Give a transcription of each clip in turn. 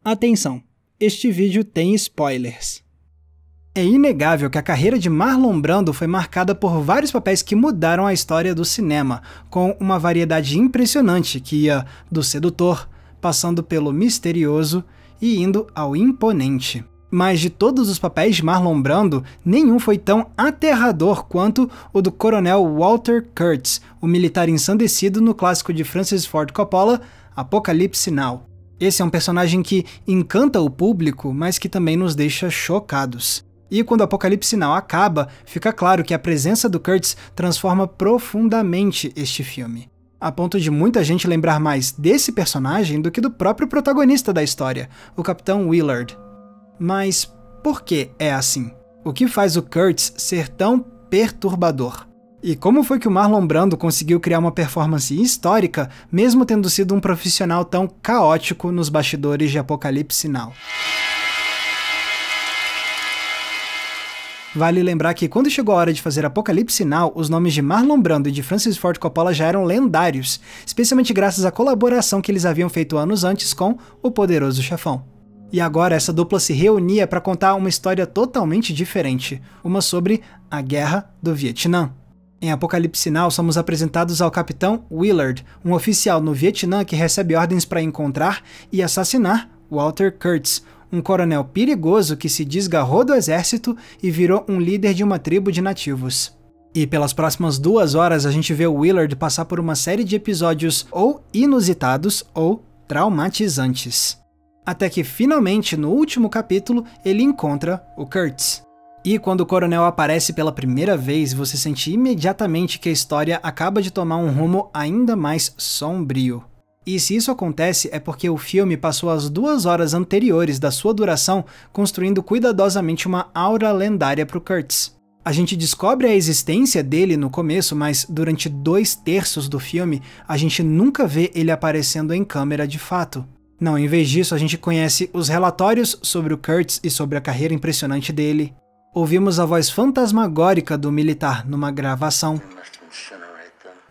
Atenção, este vídeo tem spoilers. É inegável que a carreira de Marlon Brando foi marcada por vários papéis que mudaram a história do cinema, com uma variedade impressionante que ia do sedutor, passando pelo misterioso e indo ao imponente. Mas de todos os papéis de Marlon Brando, nenhum foi tão aterrador quanto o do coronel Walter Kurtz, o militar ensandecido no clássico de Francis Ford Coppola, Apocalipse Now. Esse é um personagem que encanta o público, mas que também nos deixa chocados. E quando Apocalipse Now acaba, fica claro que a presença do Kurtz transforma profundamente este filme, a ponto de muita gente lembrar mais desse personagem do que do próprio protagonista da história, o Capitão Willard. Mas por que é assim? O que faz o Kurtz ser tão perturbador? E como foi que o Marlon Brando conseguiu criar uma performance histórica, mesmo tendo sido um profissional tão caótico nos bastidores de Apocalipse Now? Vale lembrar que quando chegou a hora de fazer Apocalipse Now, os nomes de Marlon Brando e de Francis Ford Coppola já eram lendários, especialmente graças à colaboração que eles haviam feito anos antes com O Poderoso Chefão. E agora essa dupla se reunia para contar uma história totalmente diferente, uma sobre a Guerra do Vietnã. Em Apocalipse Now, somos apresentados ao Capitão Willard, um oficial no Vietnã que recebe ordens para encontrar e assassinar Walter Kurtz, um coronel perigoso que se desgarrou do exército e virou um líder de uma tribo de nativos. E pelas próximas 2 horas a gente vê o Willard passar por uma série de episódios ou inusitados ou traumatizantes. Até que finalmente, no último capítulo, ele encontra o Kurtz. E quando o coronel aparece pela primeira vez, você sente imediatamente que a história acaba de tomar um rumo ainda mais sombrio. E se isso acontece é porque o filme passou as 2 horas anteriores da sua duração construindo cuidadosamente uma aura lendária para o Kurtz. A gente descobre a existência dele no começo, mas durante 2/3 do filme, a gente nunca vê ele aparecendo em câmera de fato. Não, em vez disso, a gente conhece os relatórios sobre o Kurtz e sobre a carreira impressionante dele. Ouvimos a voz fantasmagórica do militar numa gravação.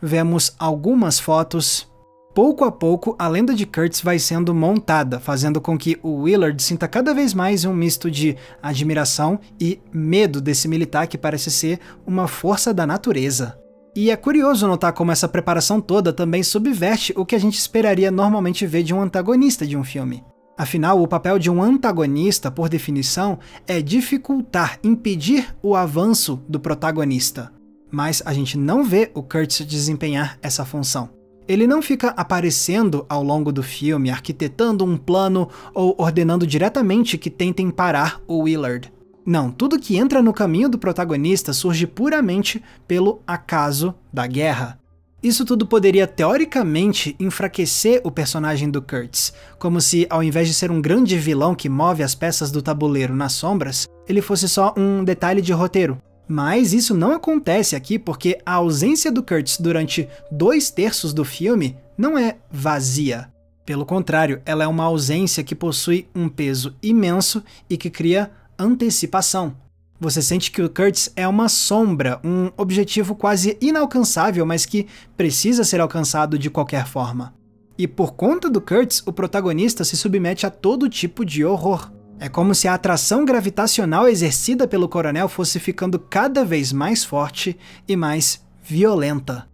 Vemos algumas fotos. Pouco a pouco, a lenda de Kurtz vai sendo montada, fazendo com que o Willard sinta cada vez mais um misto de admiração e medo desse militar que parece ser uma força da natureza. E é curioso notar como essa preparação toda também subverte o que a gente esperaria normalmente ver de um antagonista de um filme. Afinal, o papel de um antagonista, por definição, é dificultar, impedir o avanço do protagonista. Mas a gente não vê o Kurtz desempenhar essa função. Ele não fica aparecendo ao longo do filme, arquitetando um plano ou ordenando diretamente que tentem parar o Willard. Não, tudo que entra no caminho do protagonista surge puramente pelo acaso da guerra. Isso tudo poderia, teoricamente, enfraquecer o personagem do Kurtz, como se, ao invés de ser um grande vilão que move as peças do tabuleiro nas sombras, ele fosse só um detalhe de roteiro. Mas isso não acontece aqui porque a ausência do Kurtz durante 2/3 do filme não é vazia. Pelo contrário, ela é uma ausência que possui um peso imenso e que cria antecipação. Você sente que o Kurtz é uma sombra, um objetivo quase inalcançável, mas que precisa ser alcançado de qualquer forma. E por conta do Kurtz, o protagonista se submete a todo tipo de horror. É como se a atração gravitacional exercida pelo coronel fosse ficando cada vez mais forte e mais violenta.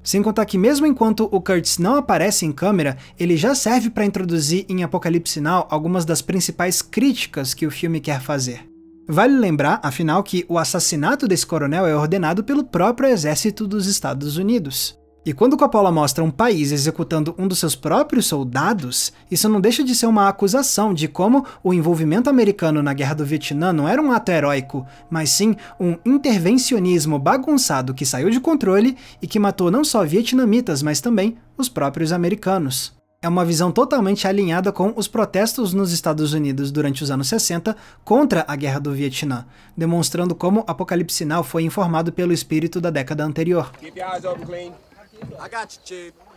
Sem contar que mesmo enquanto o Kurtz não aparece em câmera, ele já serve para introduzir em Apocalipse Now algumas das principais críticas que o filme quer fazer. Vale lembrar, afinal, que o assassinato desse coronel é ordenado pelo próprio exército dos Estados Unidos. E quando Coppola mostra um país executando um dos seus próprios soldados, isso não deixa de ser uma acusação de como o envolvimento americano na Guerra do Vietnã não era um ato heróico, mas sim um intervencionismo bagunçado que saiu de controle e que matou não só vietnamitas, mas também os próprios americanos. É uma visão totalmente alinhada com os protestos nos Estados Unidos durante os anos 60 contra a Guerra do Vietnã, demonstrando como Apocalipse Now foi informado pelo espírito da década anterior.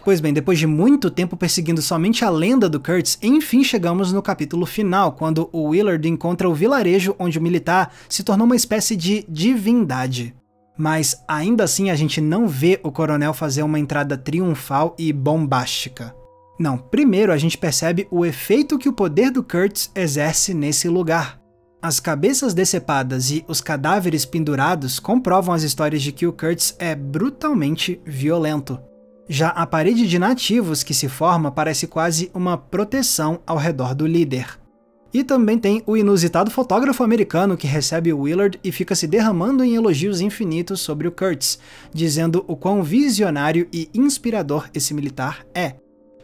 Pois bem, depois de muito tempo perseguindo somente a lenda do Kurtz, enfim chegamos no capítulo final, quando o Willard encontra o vilarejo onde o militar se tornou uma espécie de divindade. Mas ainda assim a gente não vê o coronel fazer uma entrada triunfal e bombástica. Não, primeiro a gente percebe o efeito que o poder do Kurtz exerce nesse lugar. As cabeças decepadas e os cadáveres pendurados comprovam as histórias de que o Kurtz é brutalmente violento. Já a parede de nativos que se forma parece quase uma proteção ao redor do líder. E também tem o inusitado fotógrafo americano que recebe o Willard e fica se derramando em elogios infinitos sobre o Kurtz, dizendo o quão visionário e inspirador esse militar é.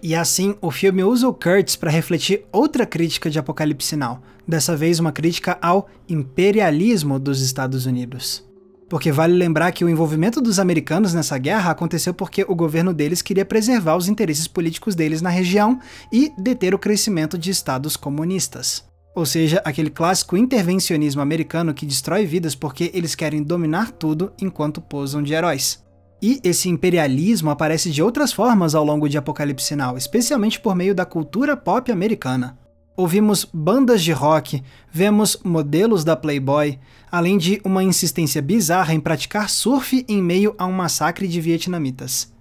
E assim, o filme usa o Kurtz para refletir outra crítica de Apocalipse Now, dessa vez uma crítica ao imperialismo dos Estados Unidos. Porque vale lembrar que o envolvimento dos americanos nessa guerra aconteceu porque o governo deles queria preservar os interesses políticos deles na região e deter o crescimento de estados comunistas. Ou seja, aquele clássico intervencionismo americano que destrói vidas porque eles querem dominar tudo enquanto posam de heróis. E esse imperialismo aparece de outras formas ao longo de Apocalipse Now, especialmente por meio da cultura pop americana. Ouvimos bandas de rock, vemos modelos da Playboy, além de uma insistência bizarra em praticar surf em meio a um massacre de vietnamitas.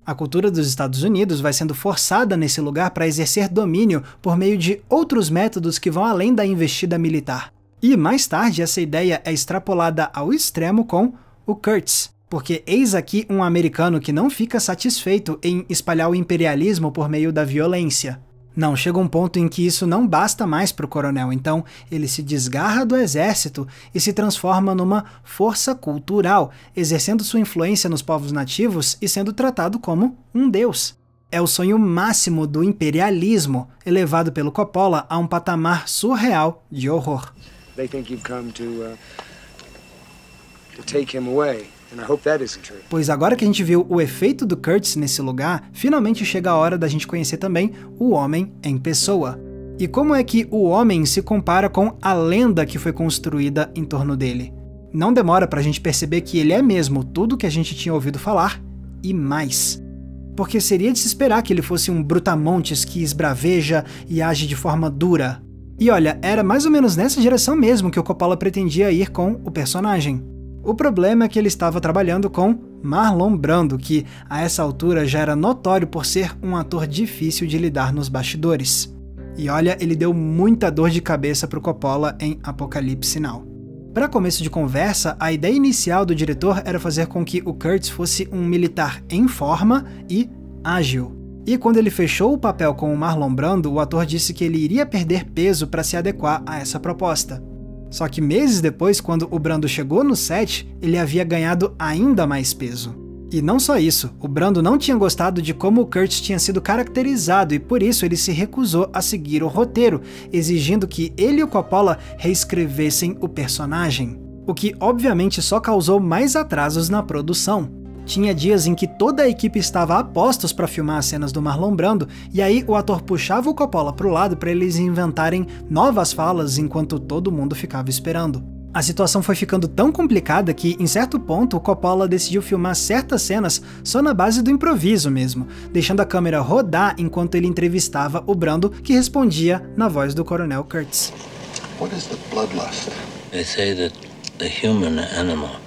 A cultura dos Estados Unidos vai sendo forçada nesse lugar para exercer domínio por meio de outros métodos que vão além da investida militar. E mais tarde essa ideia é extrapolada ao extremo com o Kurtz, porque eis aqui um americano que não fica satisfeito em espalhar o imperialismo por meio da violência. Não, chega um ponto em que isso não basta mais para o coronel, então ele se desgarra do exército e se transforma numa força cultural, exercendo sua influência nos povos nativos e sendo tratado como um deus. É o sonho máximo do imperialismo, elevado pelo Coppola a um patamar surreal de horror. They think you've come to take him away. Pois agora que a gente viu o efeito do Kurtz nesse lugar, finalmente chega a hora da gente conhecer também o homem em pessoa. E como é que o homem se compara com a lenda que foi construída em torno dele? Não demora pra gente perceber que ele é mesmo tudo que a gente tinha ouvido falar e mais. Porque seria de se esperar que ele fosse um brutamontes que esbraveja e age de forma dura. E olha, era mais ou menos nessa direção mesmo que o Coppola pretendia ir com o personagem. O problema é que ele estava trabalhando com Marlon Brando, que a essa altura já era notório por ser um ator difícil de lidar nos bastidores. E olha, ele deu muita dor de cabeça para o Coppola em Apocalipse Now. Para começo de conversa, a ideia inicial do diretor era fazer com que o Kurtz fosse um militar em forma e ágil. E quando ele fechou o papel com o Marlon Brando, o ator disse que ele iria perder peso para se adequar a essa proposta. Só que meses depois, quando o Brando chegou no set, ele havia ganhado ainda mais peso. E não só isso, o Brando não tinha gostado de como o Kurtz tinha sido caracterizado e por isso ele se recusou a seguir o roteiro, exigindo que ele e o Coppola reescrevessem o personagem. O que obviamente só causou mais atrasos na produção. Tinha dias em que toda a equipe estava a postos para filmar as cenas do Marlon Brando, e aí o ator puxava o Coppola para o lado para eles inventarem novas falas enquanto todo mundo ficava esperando. A situação foi ficando tão complicada que, em certo ponto, o Coppola decidiu filmar certas cenas só na base do improviso mesmo, deixando a câmera rodar enquanto ele entrevistava o Brando, que respondia na voz do Coronel Kurtz. What is the bloodlust? They say that the human animal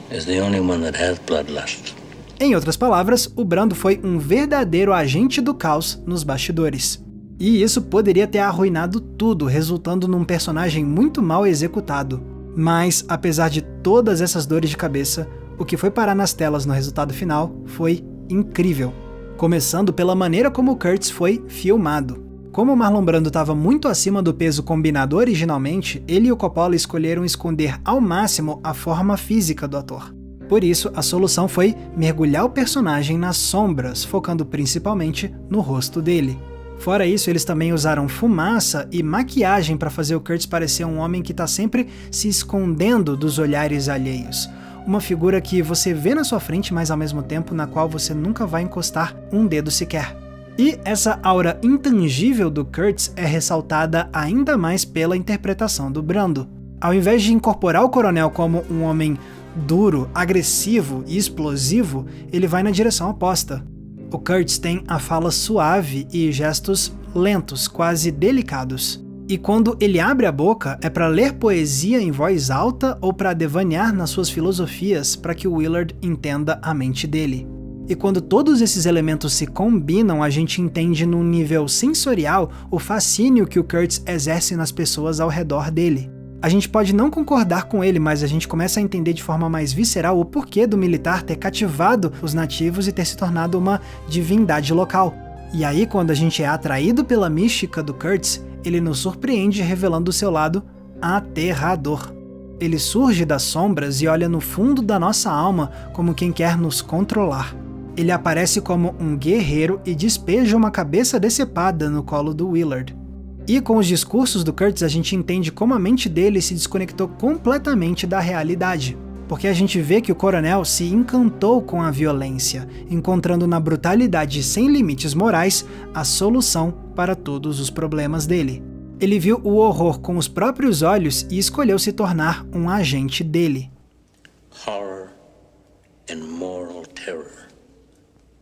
is the only one that has bloodlust. Em outras palavras, o Brando foi um verdadeiro agente do caos nos bastidores. E isso poderia ter arruinado tudo, resultando num personagem muito mal executado. Mas, apesar de todas essas dores de cabeça, o que foi parar nas telas no resultado final foi incrível. Começando pela maneira como o Kurtz foi filmado. Como o Marlon Brando estava muito acima do peso combinado originalmente, ele e o Coppola escolheram esconder ao máximo a forma física do ator. Por isso, a solução foi mergulhar o personagem nas sombras, focando principalmente no rosto dele. Fora isso, eles também usaram fumaça e maquiagem para fazer o Kurtz parecer um homem que está sempre se escondendo dos olhares alheios. Uma figura que você vê na sua frente, mas ao mesmo tempo na qual você nunca vai encostar um dedo sequer. E essa aura intangível do Kurtz é ressaltada ainda mais pela interpretação do Brando. Ao invés de incorporar o coronel como um homem duro, agressivo e explosivo, ele vai na direção oposta. O Kurtz tem a fala suave e gestos lentos, quase delicados. E quando ele abre a boca, é para ler poesia em voz alta ou para devanear nas suas filosofias para que o Willard entenda a mente dele. E quando todos esses elementos se combinam, a gente entende num nível sensorial o fascínio que o Kurtz exerce nas pessoas ao redor dele. A gente pode não concordar com ele, mas a gente começa a entender de forma mais visceral o porquê do militar ter cativado os nativos e ter se tornado uma divindade local. E aí, quando a gente é atraído pela mística do Kurtz, ele nos surpreende revelando o seu lado aterrador. Ele surge das sombras e olha no fundo da nossa alma como quem quer nos controlar. Ele aparece como um guerreiro e despeja uma cabeça decepada no colo do Willard. E com os discursos do Kurtz a gente entende como a mente dele se desconectou completamente da realidade. Porque a gente vê que o coronel se encantou com a violência, encontrando na brutalidade sem limites morais a solução para todos os problemas dele. Ele viu o horror com os próprios olhos e escolheu se tornar um agente dele. Horror and moral terror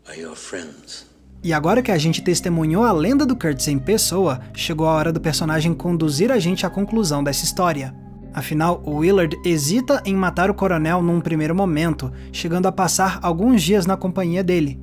are your friends. E agora que a gente testemunhou a lenda do Kurtz em pessoa, chegou a hora do personagem conduzir a gente à conclusão dessa história. Afinal, o Willard hesita em matar o coronel num primeiro momento, chegando a passar alguns dias na companhia dele.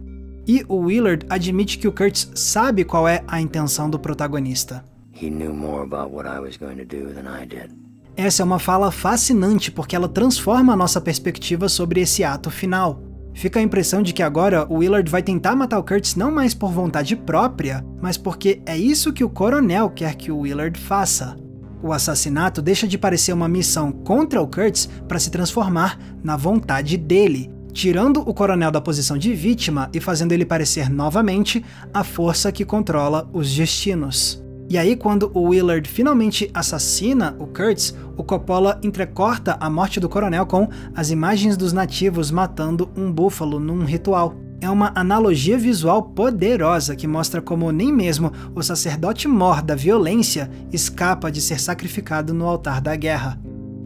E o Willard admite que o Kurtz sabe qual é a intenção do protagonista. He knew more about what I was going to do than I did. Essa é uma fala fascinante porque ela transforma a nossa perspectiva sobre esse ato final. Fica a impressão de que agora o Willard vai tentar matar o Kurtz não mais por vontade própria, mas porque é isso que o coronel quer que o Willard faça. O assassinato deixa de parecer uma missão contra o Kurtz para se transformar na vontade dele, tirando o coronel da posição de vítima e fazendo ele parecer novamente a força que controla os destinos. E aí, quando o Willard finalmente assassina o Kurtz, o Coppola entrecorta a morte do coronel com as imagens dos nativos matando um búfalo num ritual. É uma analogia visual poderosa que mostra como nem mesmo o sacerdote mor da violência escapa de ser sacrificado no altar da guerra.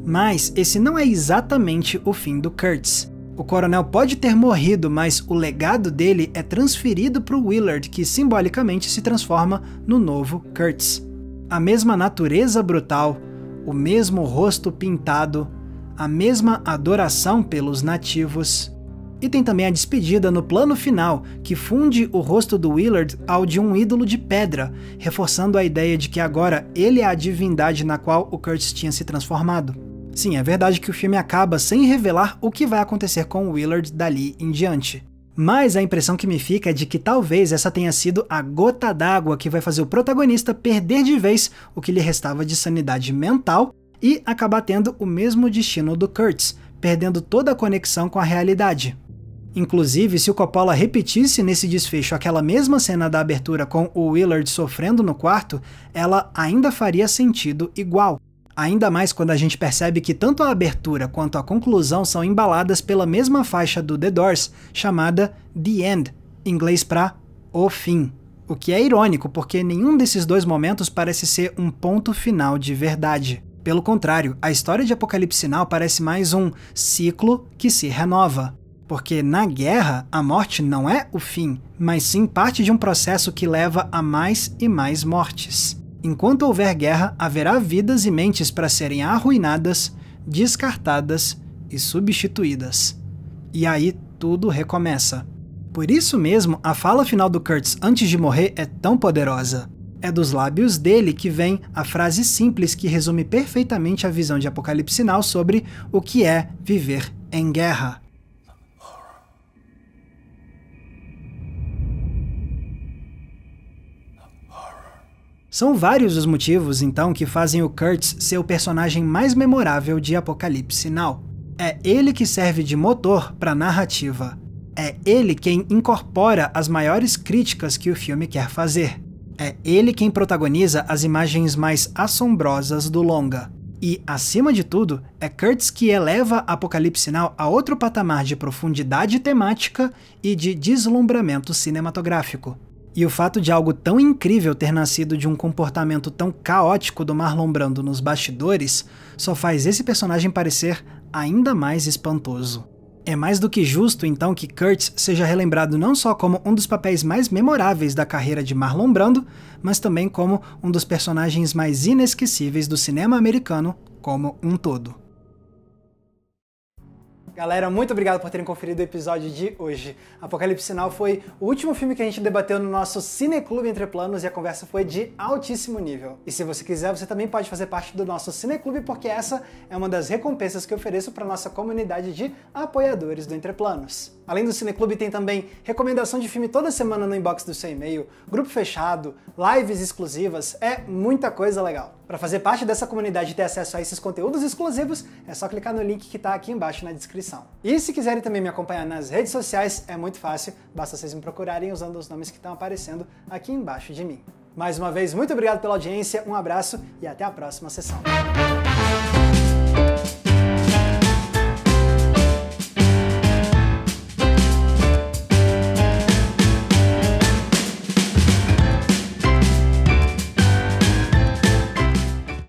Mas esse não é exatamente o fim do Kurtz. O coronel pode ter morrido, mas o legado dele é transferido para o Willard, que simbolicamente se transforma no novo Kurtz. A mesma natureza brutal, o mesmo rosto pintado, a mesma adoração pelos nativos. E tem também a despedida no plano final, que funde o rosto do Willard ao de um ídolo de pedra, reforçando a ideia de que agora ele é a divindade na qual o Kurtz tinha se transformado. Sim, é verdade que o filme acaba sem revelar o que vai acontecer com o Willard dali em diante. Mas a impressão que me fica é de que talvez essa tenha sido a gota d'água que vai fazer o protagonista perder de vez o que lhe restava de sanidade mental e acabar tendo o mesmo destino do Kurtz, perdendo toda a conexão com a realidade. Inclusive, se o Coppola repetisse nesse desfecho aquela mesma cena da abertura com o Willard sofrendo no quarto, ela ainda faria sentido igual. Ainda mais quando a gente percebe que tanto a abertura quanto a conclusão são embaladas pela mesma faixa do The Doors, chamada The End, em inglês para O Fim. O que é irônico, porque nenhum desses dois momentos parece ser um ponto final de verdade. Pelo contrário, a história de Apocalipse Sinal parece mais um ciclo que se renova. Porque na guerra, a morte não é o fim, mas sim parte de um processo que leva a mais e mais mortes. Enquanto houver guerra, haverá vidas e mentes para serem arruinadas, descartadas e substituídas. E aí tudo recomeça. Por isso mesmo, a fala final do Kurtz antes de morrer é tão poderosa. É dos lábios dele que vem a frase simples que resume perfeitamente a visão de Apocalipse Sinal sobre o que é viver em guerra. São vários os motivos, então, que fazem o Kurtz ser o personagem mais memorável de Apocalipse Sinal. É ele que serve de motor para a narrativa. É ele quem incorpora as maiores críticas que o filme quer fazer. É ele quem protagoniza as imagens mais assombrosas do longa. E, acima de tudo, é Kurtz que eleva Apocalipse Sinal a outro patamar de profundidade temática e de deslumbramento cinematográfico. E o fato de algo tão incrível ter nascido de um comportamento tão caótico do Marlon Brando nos bastidores só faz esse personagem parecer ainda mais espantoso. É mais do que justo, então, que Kurtz seja relembrado não só como um dos papéis mais memoráveis da carreira de Marlon Brando, mas também como um dos personagens mais inesquecíveis do cinema americano como um todo. Galera, muito obrigado por terem conferido o episódio de hoje. Apocalipse Sinal foi o último filme que a gente debateu no nosso Cineclube Entre Planos e a conversa foi de altíssimo nível. E se você quiser, você também pode fazer parte do nosso Cineclube, porque essa é uma das recompensas que eu ofereço para nossa comunidade de apoiadores do Entre Planos. Além do Cineclube, tem também recomendação de filme toda semana no inbox do seu e-mail, grupo fechado, lives exclusivas, é muita coisa legal. Para fazer parte dessa comunidade e ter acesso a esses conteúdos exclusivos, é só clicar no link que está aqui embaixo na descrição. E se quiserem também me acompanhar nas redes sociais, é muito fácil, basta vocês me procurarem usando os nomes que estão aparecendo aqui embaixo de mim. Mais uma vez, muito obrigado pela audiência, um abraço e até a próxima sessão.